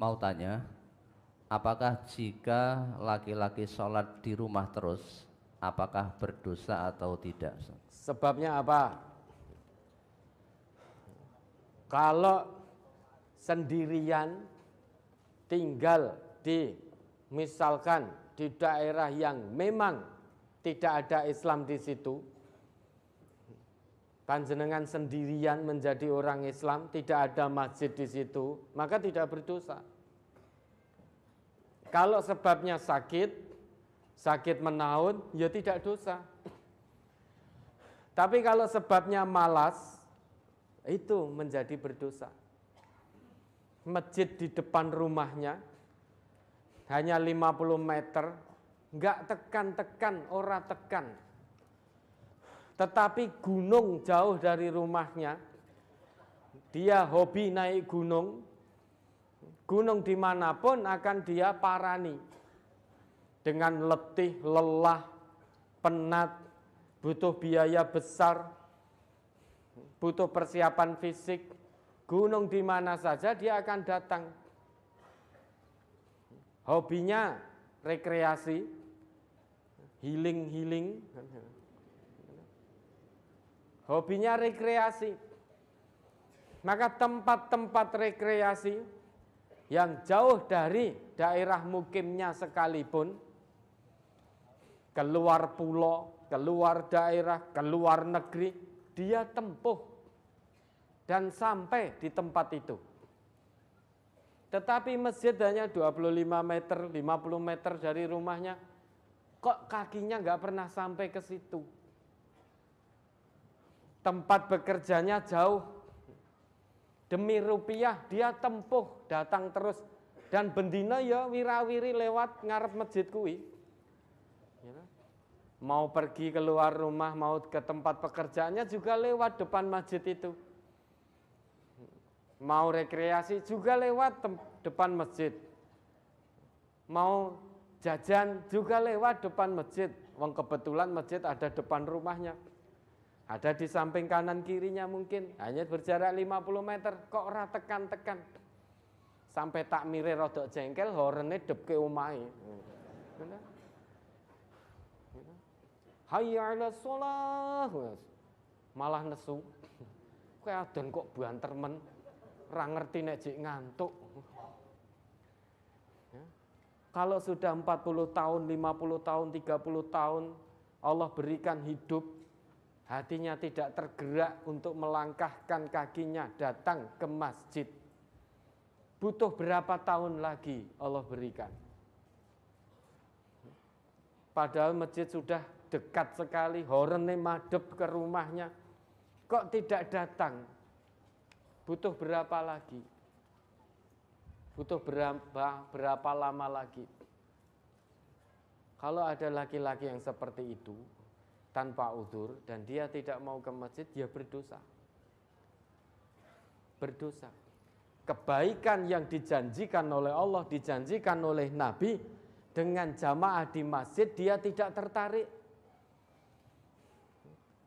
mau tanya, apakah jika laki-laki sholat di rumah terus, apakah berdosa atau tidak? Sebabnya apa? Kalau sendirian tinggal di misalkan di daerah yang memang tidak ada Islam di situ, panjenengan sendirian menjadi orang Islam, tidak ada masjid di situ, maka tidak berdosa. Kalau sebabnya sakit menaun, ya tidak dosa. Tapi kalau sebabnya malas, itu menjadi berdosa. Masjid di depan rumahnya hanya 50 meter, enggak tekan-tekan, ora tekan. Tetapi gunung jauh dari rumahnya, dia hobi naik gunung, gunung dimanapun akan dia parani. Dengan letih, lelah, penat, butuh biaya besar, butuh persiapan fisik, gunung di mana saja dia akan datang. Hobinya rekreasi, healing. Hobinya rekreasi. Maka tempat-tempat rekreasi yang jauh dari daerah mukimnya sekalipun, keluar pulau, keluar daerah, keluar negeri, dia tempuh dan sampai di tempat itu. Tetapi masjid hanya 25 meter, 50 meter dari rumahnya, kok kakinya nggak pernah sampai ke situ. Tempat bekerjanya jauh, demi rupiah dia tempuh, datang terus, dan bendina ya wirawiri lewat ngarep masjid kuwi. Mau pergi keluar rumah, mau ke tempat pekerjaannya juga lewat depan masjid itu. Mau rekreasi juga lewat depan masjid. Mau jajan juga lewat depan masjid. Wong kebetulan masjid ada depan rumahnya. Ada di samping kanan kirinya mungkin. Hanya berjarak 50 meter. Kok ora tekan-tekan. Sampai takmire rodok jengkel, horene debke omahe. Hayya 'alas shalah. Malah nesu. Kowe adon kok banter men. Ora ngerti nek jek ngantuk. Ya. Kalau sudah 40 tahun, 50 tahun, 30 tahun Allah berikan hidup, hatinya tidak tergerak untuk melangkahkan kakinya datang ke masjid. Butuh berapa tahun lagi Allah berikan? Padahal masjid sudah dekat sekali, horene madep ke rumahnya. Kok tidak datang? Butuh berapa lagi? Butuh berapa lama lagi? Kalau ada laki-laki yang seperti itu, tanpa udzur, dan dia tidak mau ke masjid, dia berdosa. Berdosa. Kebaikan yang dijanjikan oleh Allah, dijanjikan oleh Nabi, dengan jamaah di masjid, dia tidak tertarik.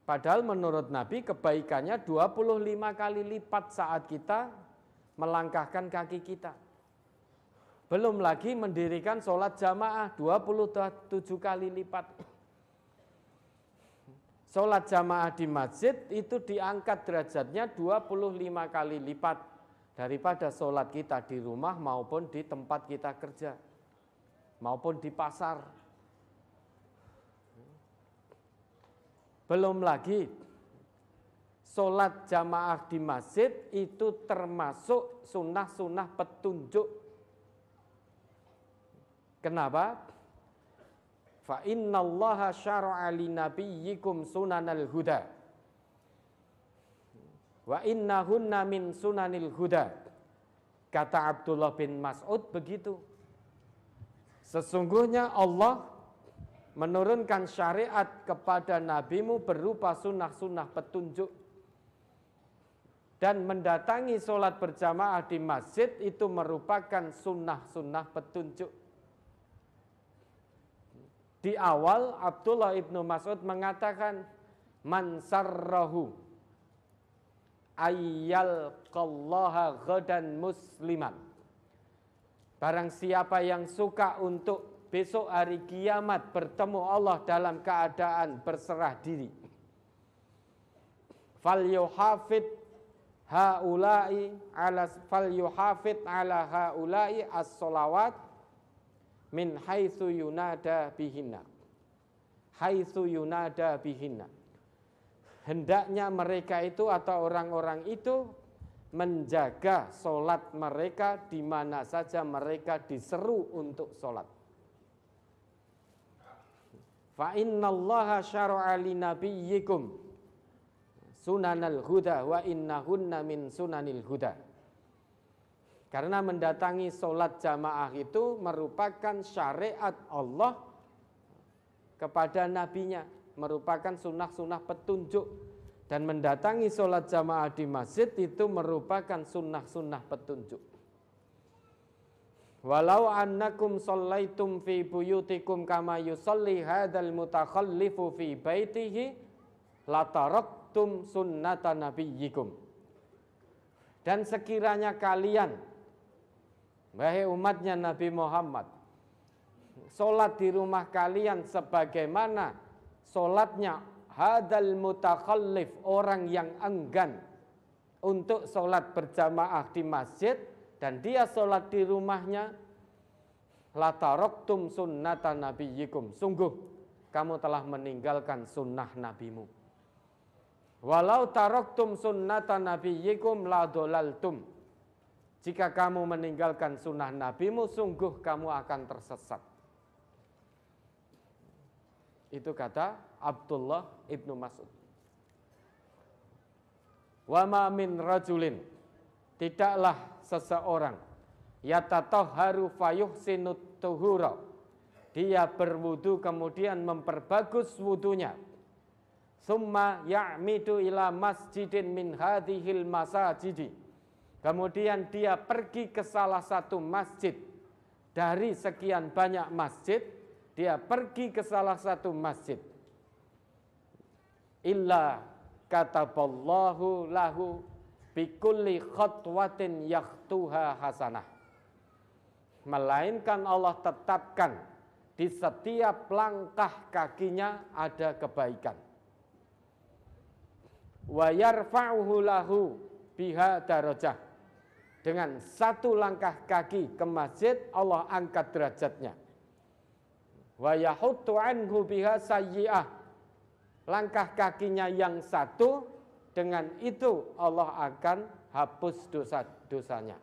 Padahal menurut Nabi kebaikannya 25 kali lipat saat kita melangkahkan kaki kita. Belum lagi mendirikan sholat jamaah 27 kali lipat. Sholat jamaah di masjid itu diangkat derajatnya 25 kali lipat daripada sholat kita di rumah maupun di tempat kita kerja, maupun di pasar. Belum lagi sholat jamaah di masjid itu termasuk sunnah-sunnah petunjuk. Kenapa? Fa innallaha syara'a li nabiyyikum sunanal huda wa innahunna min sunanil huda. Kata Abdullah bin Mas'ud begitu. Sesungguhnya Allah menurunkan syariat kepada nabimu berupa sunnah-sunnah petunjuk. Dan mendatangi sholat berjamaah di masjid itu merupakan sunnah-sunnah petunjuk. Di awal Abdullah ibnu Mas'ud mengatakan, man sarrahu ayyal qallaha ghadan musliman Barang siapa yang suka untuk besok hari kiamat bertemu Allah dalam keadaan berserah diri, falyuhafid ala haula'i as-sholawat min haitsu yunada bihinna. Haitsu yunada bihinna. Hendaknya mereka itu atau orang-orang itu menjaga solat mereka di mana saja mereka diseru untuk solat. Fa innallaha syara'a li nabiyyikum sunanal huda wa innahunna min sunanil huda. Karena mendatangi solat jamaah itu merupakan syariat Allah kepada nabinya, merupakan sunnah-sunnah petunjuk. Dan mendatangi sholat jamaah di masjid itu merupakan sunnah-sunnah petunjuk. Walau annakum shallaitum fi buyutikum kama yusalli hadzal mutakhallifu fi baitihi lataraktum sunnata nabiyyikum. Dan sekiranya kalian, wahai umatnya Nabi Muhammad, sholat di rumah kalian sebagaimana sholatnya hadal mutakhallif, orang yang enggan untuk sholat berjamaah di masjid dan dia sholat di rumahnya, lataraktum sunnata nabiyyikum, sungguh kamu telah meninggalkan sunnah nabimu. Walau taraktum sunnata nabiyyikum la dolaltum, jika kamu meninggalkan sunnah nabimu, sungguh kamu akan tersesat. Itu kata Abdullah ibnu Mas'ud. Wa ma min rajulin, tidaklah seseorang yatatahharu fayuhsinut tuhura, dia berwudu kemudian memperbagus wudunya, summa ya'midu ila masjidin min hadhil masajidi, kemudian dia pergi ke salah satu masjid dari sekian banyak masjid, dia pergi ke salah satu masjid, illa kataballahu lahu bikulli khatwatin yakhtuha hasanah, melainkan Allah tetapkan di setiap langkah kakinya ada kebaikan. Wa yarfa'uhu lahu biha darajah, dengan satu langkah kaki ke masjid Allah angkat derajatnya. Wa yahuttu anhu biha sayyi'ah, langkah kakinya yang satu, dengan itu Allah akan hapus dosa-dosanya.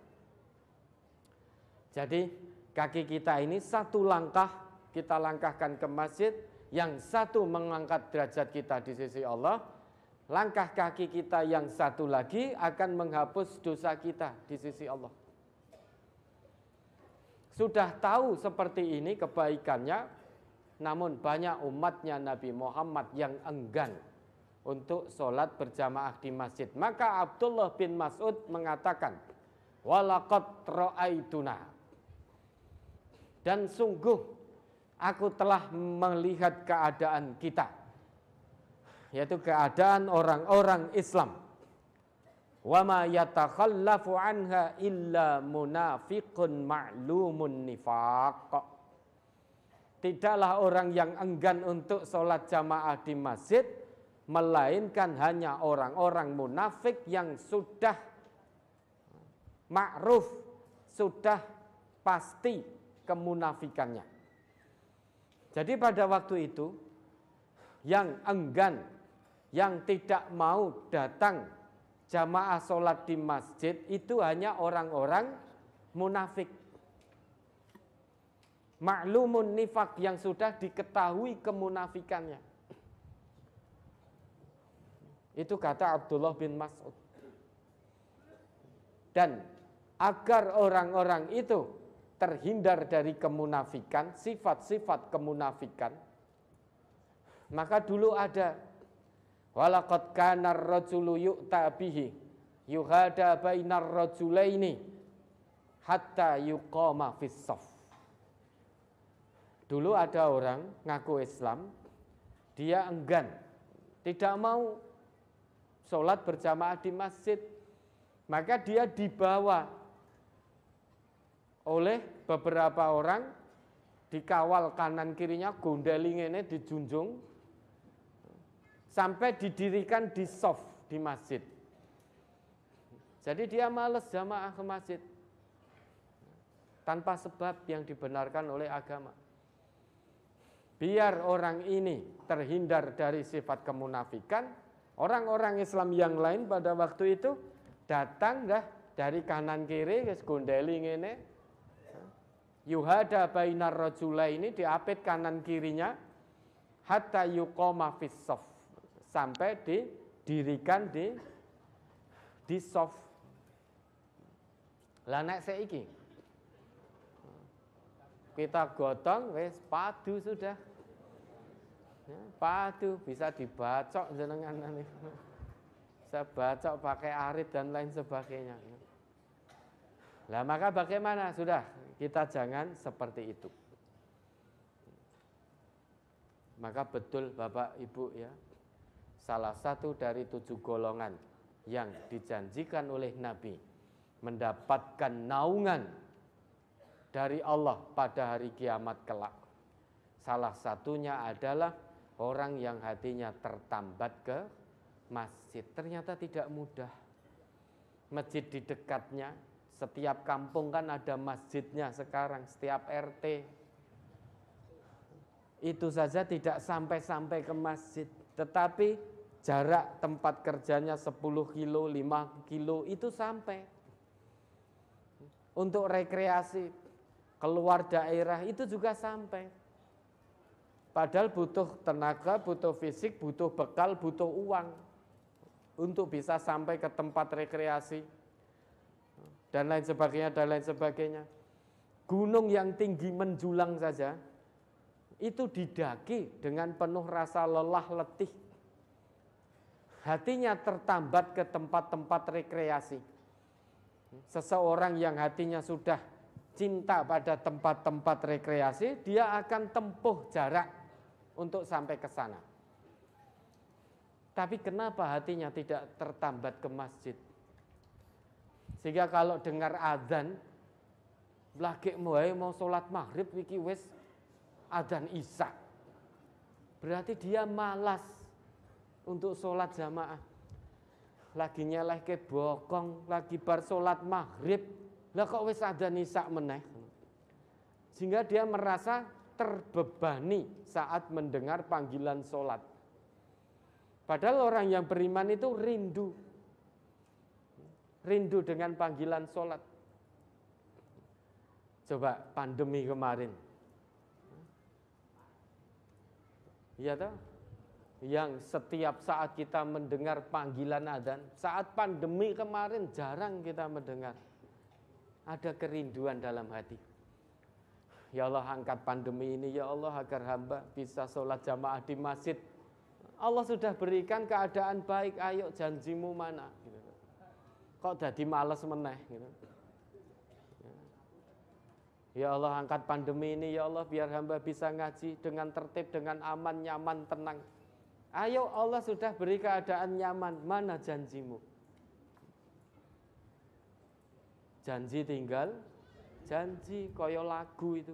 Jadi kaki kita ini satu langkah kita langkahkan ke masjid, yang satu mengangkat derajat kita di sisi Allah, langkah kaki kita yang satu lagi akan menghapus dosa kita di sisi Allah. Sudah tahu seperti ini kebaikannya, namun banyak umatnya Nabi Muhammad yang enggan untuk sholat berjamaah di masjid. Maka Abdullah bin Mas'ud mengatakan, walaqad ra'aituna, dan sungguh aku telah melihat keadaan kita, yaitu keadaan orang-orang Islam. Wa ma yatakhallafu anha illa munafiqun ma'lumun nifaq. Tidaklah orang yang enggan untuk sholat jamaah di masjid, melainkan hanya orang-orang munafik yang sudah ma'ruf, sudah pasti kemunafikannya. Jadi pada waktu itu, yang enggan, yang tidak mau datang jamaah sholat di masjid itu hanya orang-orang munafik. Ma'lumun nifak, yang sudah diketahui kemunafikannya. Itu kata Abdullah bin Mas'ud. Dan agar orang-orang itu terhindar dari kemunafikan, sifat-sifat kemunafikan, maka dulu ada walaqad kana ar-rajulu yu'ta bihi yuhada bainar rajulaini hatta yuqama fis shaf. Dulu ada orang ngaku Islam, dia enggan, tidak mau sholat berjamaah di masjid, maka dia dibawa oleh beberapa orang, dikawal kanan kirinya, gondelingene dijunjung, sampai didirikan di shaf di masjid. Jadi dia malas jamaah ke masjid tanpa sebab yang dibenarkan oleh agama. Biar orang ini terhindar dari sifat kemunafikan, orang-orang Islam yang lain pada waktu itu datang dah dari kanan kiri, gondeli ngene, yuhada bainar rajula, ini diapit kanan kirinya, hatta yuqoma fis shaf, sampai didirikan di shaf. Lah nek saiki kita gotong wis padu sudah. Ya, padu bisa dibacok jenengan nanti. Bisa bacok pakai arit dan lain sebagainya. Lah maka bagaimana? Sudah, kita jangan seperti itu. Maka betul Bapak Ibu ya, salah satu dari 7 golongan yang dijanjikan oleh Nabi mendapatkan naungan dari Allah pada hari kiamat kelak. Salah satunya adalah orang yang hatinya tertambat ke masjid. Ternyata tidak mudah. Masjid di dekatnya, setiap kampung kan ada masjidnya sekarang, setiap RT. Itu saja tidak sampai-sampai ke masjid. Tetapi jarak tempat kerjanya 10 kilo, 5 kilo itu sampai. Untuk rekreasi, keluar daerah itu juga sampai. Padahal butuh tenaga, butuh fisik, butuh bekal, butuh uang untuk bisa sampai ke tempat rekreasi dan lain sebagainya, dan lain sebagainya. Gunung yang tinggi menjulang saja itu didaki dengan penuh rasa lelah letih. Hatinya tertambat ke tempat-tempat rekreasi. Seseorang yang hatinya sudah cinta pada tempat-tempat rekreasi, dia akan tempuh jarak untuk sampai ke sana. Tapi kenapa hatinya tidak tertambat ke masjid? Sehingga kalau dengar azan, lagi mau sholat maghrib, iki wis azan isya. Berarti dia malas untuk sholat jamaah. Lagi nyeleh ke bokong, lagi bar sholat maghrib, lah kok wis adzan isya meneh. Sehingga dia merasa terbebani saat mendengar panggilan sholat. Padahal orang yang beriman itu rindu dengan panggilan sholat. Coba pandemi kemarin, iya toh? Yang setiap saat kita mendengar panggilan adzan, saat pandemi kemarin jarang kita mendengar. Ada kerinduan dalam hati. Ya Allah, angkat pandemi ini ya Allah agar hamba bisa sholat jamaah di masjid. Allah sudah berikan keadaan baik, ayo janjimu mana? Kok jadi males meneh? Ya Allah, angkat pandemi ini ya Allah biar hamba bisa ngaji dengan tertib, dengan aman, nyaman, tenang. Ayo, Allah sudah beri keadaan nyaman, mana janjimu? Janji tinggal janji, koyo lagu itu.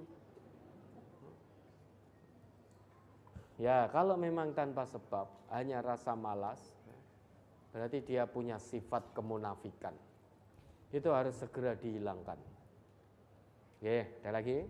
Ya, kalau memang tanpa sebab, hanya rasa malas, berarti dia punya sifat kemunafikan. Itu harus segera dihilangkan. Oke, ada lagi?